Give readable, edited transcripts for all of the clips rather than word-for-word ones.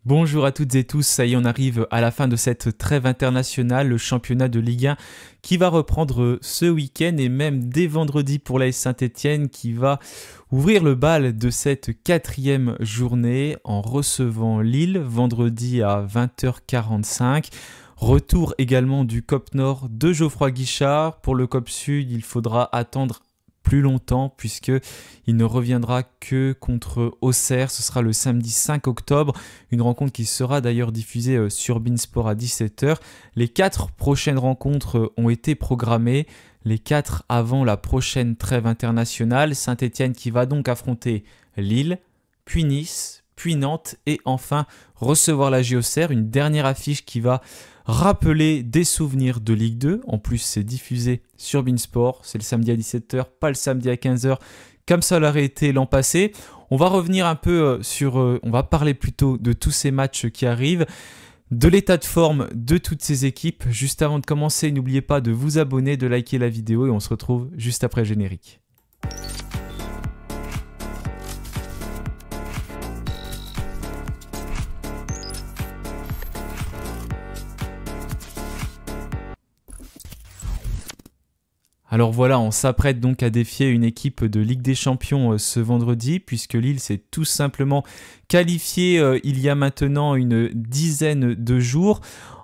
Bonjour à toutes et tous, ça y est, on arrive à la fin de cette trêve internationale, le championnat de Ligue 1 qui va reprendre ce week-end et même dès vendredi pour l'AS Saint-Etienne qui va ouvrir le bal de cette 4e journée en recevant Lille vendredi à 20h45. Retour également du COP Nord de Geoffroy Guichard. Pour le COP Sud, il faudra attendre plus longtemps puisqu'il ne reviendra que contre Auxerre. Ce sera le samedi 5 octobre, une rencontre qui sera d'ailleurs diffusée sur Beansport à 17h. Les 4 prochaines rencontres ont été programmées, les 4 avant la prochaine trêve internationale. Saint-Etienne qui va donc affronter Lille, puis Nice, puis Nantes et enfin recevoir la Auxerre, une dernière affiche qui va rappeler des souvenirs de Ligue 2. En plus, c'est diffusé sur Beansport. C'est le samedi à 17h, pas le samedi à 15h, comme ça l'aurait été l'an passé. On va revenir un peu on va parler plutôt de tous ces matchs qui arrivent, de l'état de forme de toutes ces équipes. Juste avant de commencer, n'oubliez pas de vous abonner, de liker la vidéo et on se retrouve juste après le générique. Alors voilà, on s'apprête donc à défier une équipe de Ligue des Champions ce vendredi, puisque Lille s'est tout simplement qualifiée il y a maintenant une dizaine de jours.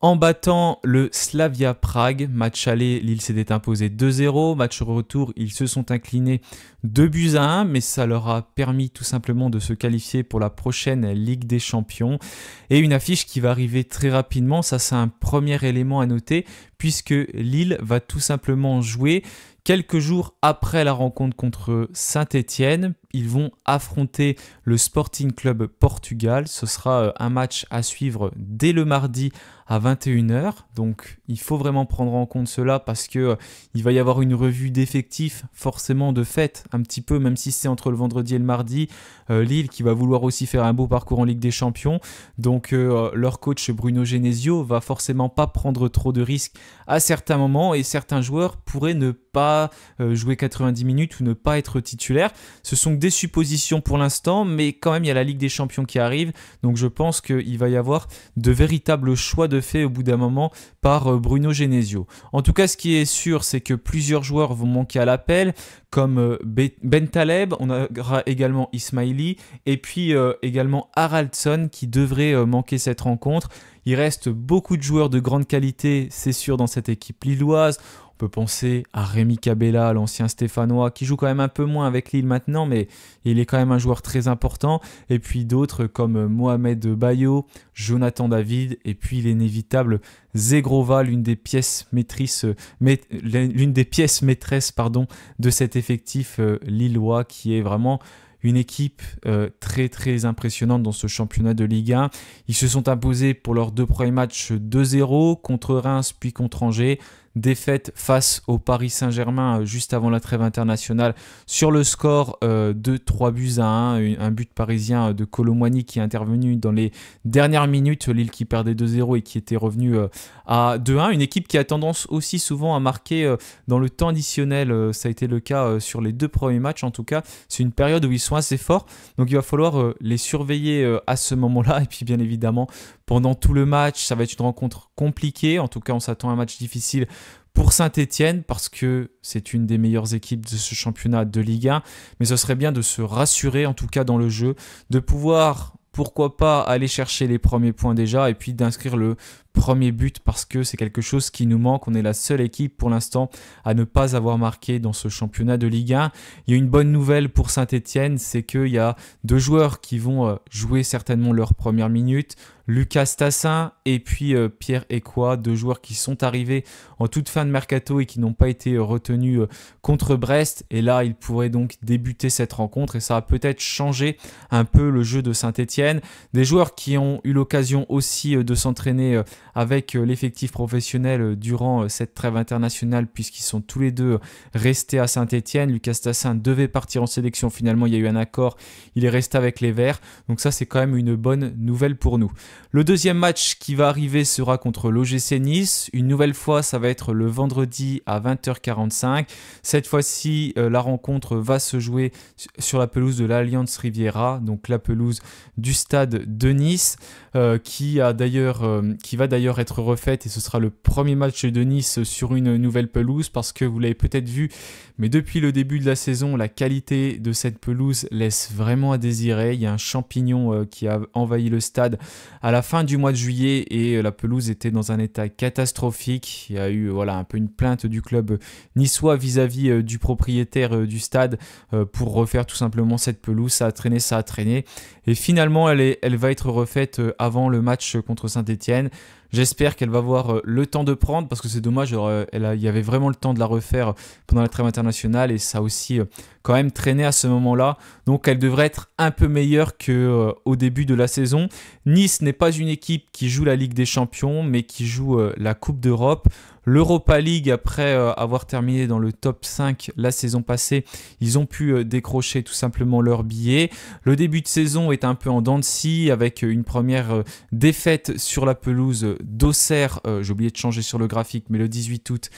En battant le Slavia Prague, match aller, Lille s'était imposé 2-0. Match retour, ils se sont inclinés 2-1, mais ça leur a permis tout simplement de se qualifier pour la prochaine Ligue des Champions. Et une affiche qui va arriver très rapidement, ça c'est un premier élément à noter, puisque Lille va tout simplement jouer quelques jours après la rencontre contre Saint-Etienne. Ils vont affronter le Sporting Club Portugal. Ce sera un match à suivre dès le mardi à 21h. Donc il faut vraiment prendre en compte cela parce qu'il va y avoir une revue d'effectifs forcément de fait un petit peu, même si c'est entre le vendredi et le mardi. Lille qui va vouloir aussi faire un beau parcours en Ligue des Champions. Donc leur coach Bruno Genesio va forcément pas prendre trop de risques à certains moments et certains joueurs pourraient ne pas jouer 90 minutes ou ne pas être titulaires. Ce sont des suppositions pour l'instant, mais quand même il y a la Ligue des Champions qui arrive, donc je pense qu'il va y avoir de véritables choix de fait au bout d'un moment par Bruno Genesio. En tout cas, ce qui est sûr, c'est que plusieurs joueurs vont manquer à l'appel, comme Bentaleb, on aura également Ismaili, et puis également Haraldsson qui devrait manquer cette rencontre. Il reste beaucoup de joueurs de grande qualité, c'est sûr, dans cette équipe lilloise. On peut penser à Rémi Cabella, l'ancien Stéphanois, qui joue quand même un peu moins avec Lille maintenant, mais il est quand même un joueur très important. Et puis d'autres comme Mohamed Bayo, Jonathan David, et puis l'inévitable Zegrova, l'une des pièces maîtresses de cet effectif lillois, qui est vraiment une équipe très très impressionnante dans ce championnat de Ligue 1. Ils se sont imposés pour leurs 2 premiers matchs 2-0 contre Reims puis contre Angers. Défaite face au Paris Saint-Germain juste avant la trêve internationale sur le score de 3-1. Un but parisien de Kolo Muani qui est intervenu dans les dernières minutes. Lille qui perdait 2-0 et qui était revenu à 2-1. Une équipe qui a tendance aussi souvent à marquer dans le temps additionnel. Ça a été le cas sur les 2 premiers matchs. En tout cas, c'est une période où ils sont assez forts. Donc il va falloir les surveiller à ce moment-là. Et puis bien évidemment, pendant tout le match, ça va être une rencontre compliquée. En tout cas, on s'attend à un match difficile pour Saint-Etienne parce que c'est une des meilleures équipes de ce championnat de Ligue 1. Mais ce serait bien de se rassurer, en tout cas dans le jeu, de pouvoir, pourquoi pas, aller chercher les premiers points déjà et puis d'inscrire le premier but parce que c'est quelque chose qui nous manque. On est la seule équipe pour l'instant à ne pas avoir marqué dans ce championnat de Ligue 1. Il y a une bonne nouvelle pour Saint-Etienne, c'est qu'il y a 2 joueurs qui vont jouer certainement leurs premières minutes. Lucas Tassin et puis Pierre Ecoua, 2 joueurs qui sont arrivés en toute fin de mercato et qui n'ont pas été retenus contre Brest. Et là, ils pourraient donc débuter cette rencontre et ça va peut-être changer un peu le jeu de Saint-Etienne. Des joueurs qui ont eu l'occasion aussi de s'entraîner avec l'effectif professionnel durant cette trêve internationale, puisqu'ils sont tous les deux restés à Saint-Étienne. Lucas Tassin devait partir en sélection, finalement il y a eu un accord, il est resté avec les Verts, donc ça c'est quand même une bonne nouvelle pour nous. Le deuxième match qui va arriver sera contre l'OGC Nice. Une nouvelle fois, ça va être le vendredi à 20h45. Cette fois-ci, la rencontre va se jouer sur la pelouse de l'Allianz Riviera, donc la pelouse du stade de Nice, qui va d'ailleurs être refaite, et ce sera le premier match de Nice sur une nouvelle pelouse, parce que vous l'avez peut-être vu, mais depuis le début de la saison, la qualité de cette pelouse laisse vraiment à désirer. Il y a un champignon qui a envahi le stade à la fin du mois de juillet et la pelouse était dans un état catastrophique. Il y a eu un peu une plainte du club niçois vis-à-vis du propriétaire du stade pour refaire tout simplement cette pelouse. Ça a traîné. Et finalement, elle va être refaite avant le match contre Saint-Étienne. J'espère qu'elle va avoir le temps de prendre, parce que c'est dommage, il y avait vraiment le temps de la refaire pendant la trêve internationale et ça a aussi quand même traîné à ce moment-là. Donc elle devrait être un peu meilleure qu'au début de la saison. Nice n'est pas une équipe qui joue la Ligue des Champions, mais qui joue la Coupe d'Europe. L'Europa League, après avoir terminé dans le top 5 la saison passée, ils ont pu décrocher tout simplement leur billet. Le début de saison est un peu en dents de scie, avec une première défaite sur la pelouse d'Auxerre. J'ai oublié de changer sur le graphique, mais le 18 août,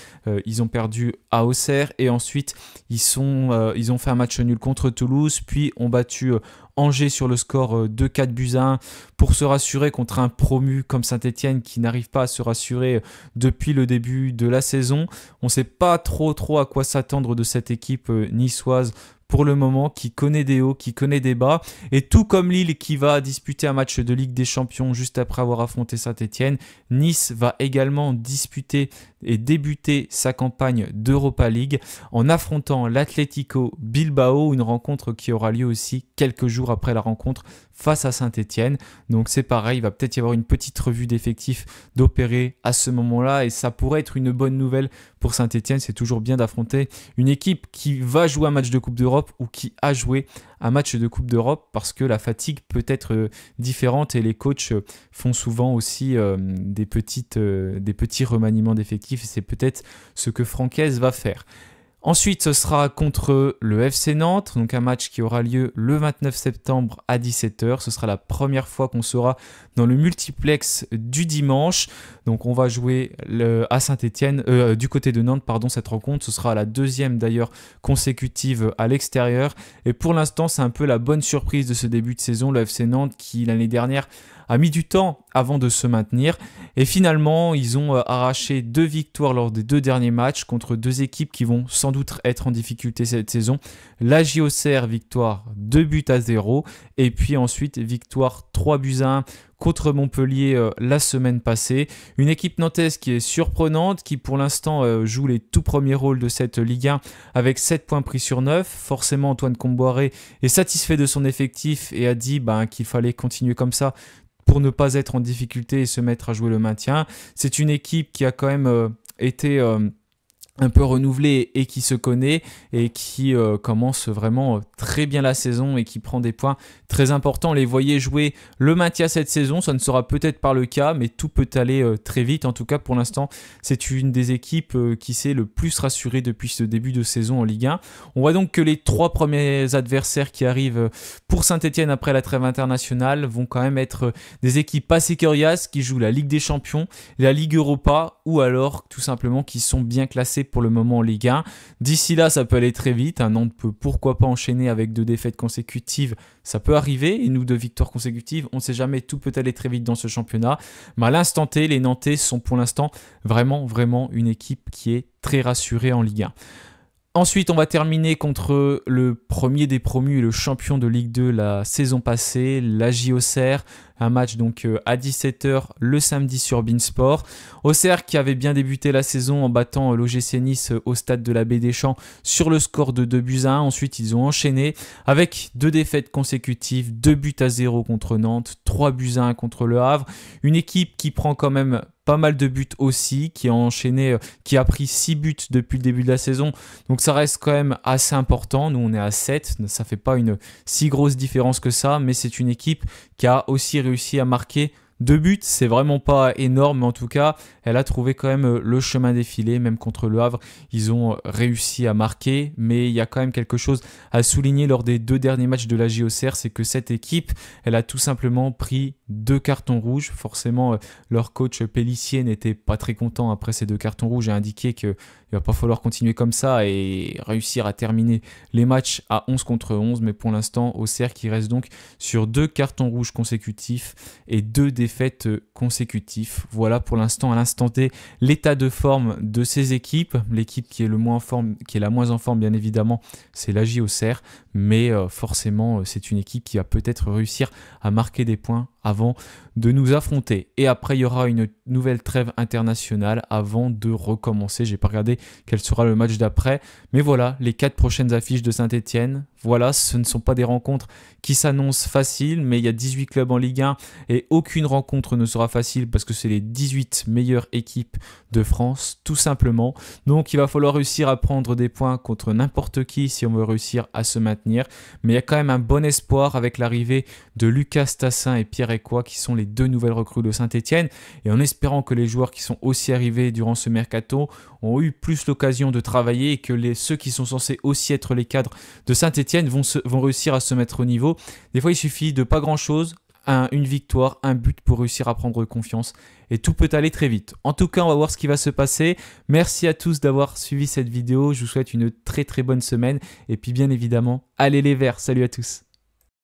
ils ont perdu à Auxerre. Et ensuite, ils ont fait un match nul contre Toulouse, puis ont battu Angers sur le score de 4-1 pour se rassurer contre un promu comme Saint-Étienne qui n'arrive pas à se rassurer depuis le début de la saison. On ne sait pas trop à quoi s'attendre de cette équipe niçoise pour le moment, qui connaît des hauts, qui connaît des bas. Et tout comme Lille qui va disputer un match de Ligue des Champions juste après avoir affronté Saint-Étienne, Nice va également disputer et débuter sa campagne d'Europa League en affrontant l'Atlético Bilbao, une rencontre qui aura lieu aussi quelques jours après la rencontre face à Saint-Étienne. Donc c'est pareil, il va peut-être y avoir une petite revue d'effectifs d'opérer à ce moment-là et ça pourrait être une bonne nouvelle pour Saint-Étienne. C'est toujours bien d'affronter une équipe qui va jouer un match de Coupe d'Europe ou qui a joué un match de Coupe d'Europe, parce que la fatigue peut être différente et les coachs font souvent aussi des petits remaniements d'effectifs et c'est peut-être ce que Francaise va faire. Ensuite, ce sera contre le FC Nantes, donc un match qui aura lieu le 29 septembre à 17h. Ce sera la première fois qu'on sera dans le multiplex du dimanche. Donc on va jouer à Saint-Étienne, du côté de Nantes, cette rencontre. Ce sera la deuxième d'ailleurs consécutive à l'extérieur. Et pour l'instant, c'est un peu la bonne surprise de ce début de saison. Le FC Nantes qui, l'année dernière, a mis du temps avant de se maintenir. Et finalement, ils ont arraché 2 victoires lors des 2 derniers matchs contre 2 équipes qui vont sans doute être en difficulté cette saison. La JOCR, victoire 2-0. Et puis ensuite, victoire 3-1 contre Montpellier la semaine passée. Une équipe nantaise qui est surprenante, qui pour l'instant joue les tout premiers rôles de cette Ligue 1 avec 7 points pris sur 9. Forcément, Antoine Comboiré est satisfait de son effectif et a dit qu'il fallait continuer comme ça pour ne pas être en difficulté et se mettre à jouer le maintien. C'est une équipe qui a quand même été un peu renouvelée et qui se connaît et qui commence vraiment très bien la saison et qui prend des points très importants. Les voyez jouer le maintien cette saison, ça ne sera peut-être pas le cas, mais tout peut aller très vite. En tout cas, pour l'instant, c'est une des équipes qui s'est le plus rassurée depuis ce début de saison en Ligue 1. On voit donc que les 3 premiers adversaires qui arrivent pour Saint-Étienne après la trêve internationale vont quand même être des équipes assez coriaces qui jouent la Ligue des Champions, la Ligue Europa ou alors tout simplement qui sont bien classés pour le moment en Ligue 1. D'ici là, ça peut aller très vite. Nantes peut pourquoi pas enchaîner avec 2 défaites consécutives. Ça peut arriver. Et nous, 2 victoires consécutives, on ne sait jamais. Tout peut aller très vite dans ce championnat. Mais à l'instant T, les Nantais sont pour l'instant vraiment une équipe qui est très rassurée en Ligue 1. Ensuite, on va terminer contre le premier des promus et le champion de Ligue 2 la saison passée, la JOCR. Un match donc à 17h le samedi sur Beansport. Auxerre qui avait bien débuté la saison en battant l'OGC Nice au stade de la Baie des Champs sur le score de 2-1. Ensuite, ils ont enchaîné avec 2 défaites consécutives, 2-0 contre Nantes, 3-1 contre Le Havre. Une équipe qui prend quand même pas mal de buts aussi, qui a enchaîné, qui a pris 6 buts depuis le début de la saison. Donc ça reste quand même assez important. Nous, on est à 7. Ça fait pas une si grosse différence que ça, mais c'est une équipe qui a aussi réussi à marquer 2 buts, c'est vraiment pas énorme, mais en tout cas, elle a trouvé quand même le chemin défilé, même contre le Havre. Ils ont réussi à marquer, mais il y a quand même quelque chose à souligner lors des 2 derniers matchs de la JOCR, c'est que cette équipe, elle a tout simplement pris 2 cartons rouges. Forcément, leur coach Pellissier n'était pas très content après ces 2 cartons rouges et a indiqué qu'il va pas falloir continuer comme ça et réussir à terminer les matchs à 11 contre 11. Mais pour l'instant, Auxerre qui reste donc sur 2 cartons rouges consécutifs et 2 défaites consécutives. Voilà pour l'instant, à l'instant T, l'état de forme de ces équipes. L'équipe qui est la moins en forme, bien évidemment, c'est la Auxerre. Mais forcément, c'est une équipe qui va peut-être réussir à marquer des points avant de nous affronter. Et après, il y aura une nouvelle trêve internationale avant de recommencer. J'ai pas regardé quel sera le match d'après. Mais voilà, les 4 prochaines affiches de Saint-Etienne. Voilà, ce ne sont pas des rencontres qui s'annoncent faciles, mais il y a 18 clubs en Ligue 1 et aucune rencontre ne sera facile parce que c'est les 18 meilleures équipes de France, tout simplement. Donc, il va falloir réussir à prendre des points contre n'importe qui si on veut réussir à se maintenir. Mais il y a quand même un bon espoir avec l'arrivée de Lucas Tassin et Pierre Ecois qui sont les 2 nouvelles recrues de Saint-Etienne. Et en espérant que les joueurs qui sont aussi arrivés durant ce mercato ont eu plus l'occasion de travailler et que ceux qui sont censés aussi être les cadres de Saint-Etienne vont réussir à se mettre au niveau. Des fois, il suffit de pas grand-chose, une victoire, un but pour réussir à prendre confiance et tout peut aller très vite. En tout cas, on va voir ce qui va se passer. Merci à tous d'avoir suivi cette vidéo. Je vous souhaite une très très bonne semaine et puis bien évidemment, allez les Verts. Salut à tous.